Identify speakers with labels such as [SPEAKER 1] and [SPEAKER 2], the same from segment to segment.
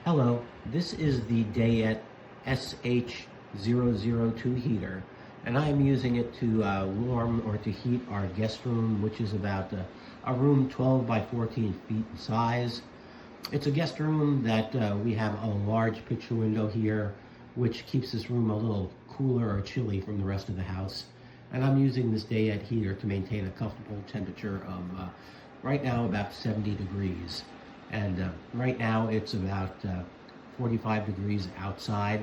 [SPEAKER 1] Hello, this is the DAYETTE SH002 heater, and I am using it to warm or to heat our guest room, which is about a room 12 by 14 feet in size. It's a guest room that we have a large picture window here, which keeps this room a little cooler or chilly from the rest of the house. And I'm using this DAYETTE heater to maintain a comfortable temperature of right now about 70 degrees. And right now it's about 45 degrees outside.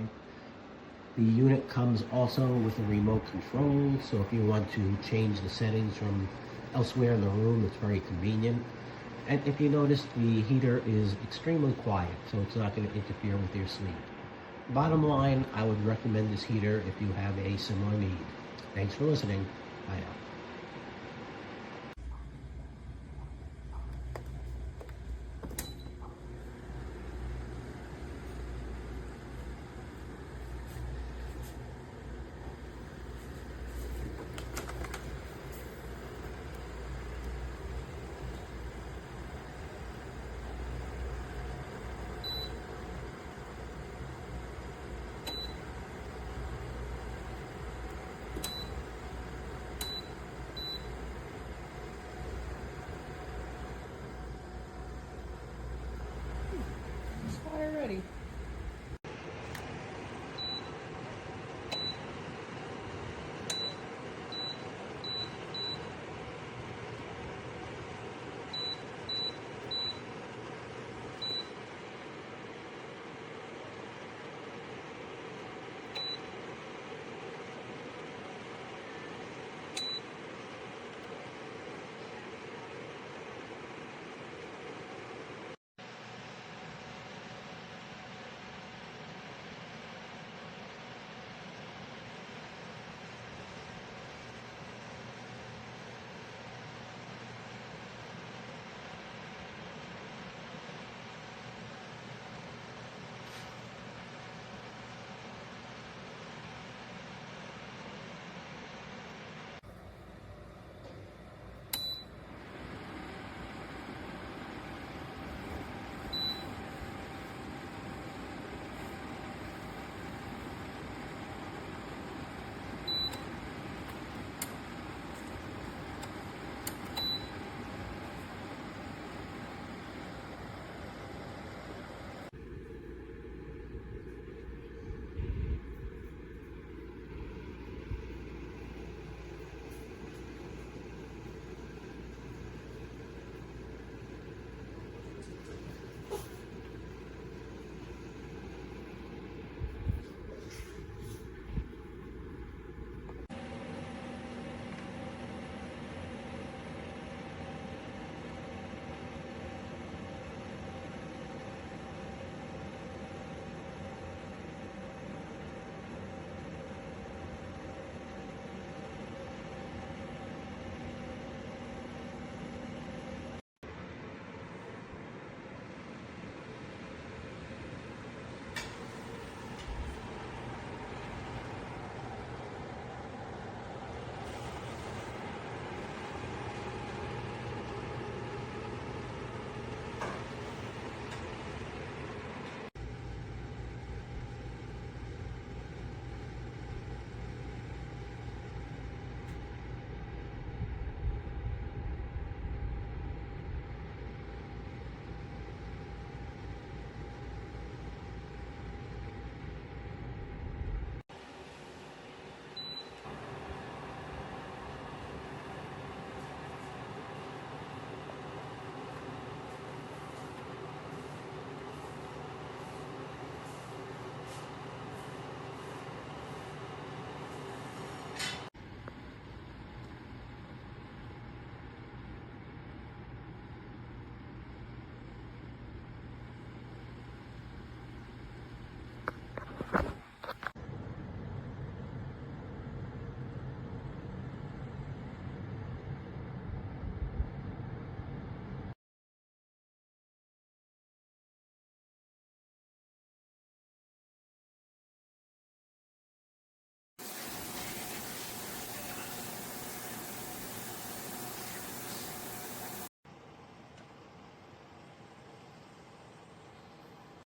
[SPEAKER 1] The unit comes also with a remote control, so if you want to change the settings from elsewhere in the room, it's very convenient. And if you notice, the heater is extremely quiet, so it's not going to interfere with your sleep. Bottom line, I would recommend this heater if you have a similar need. Thanks for listening. Bye now.
[SPEAKER 2] It's fire ready.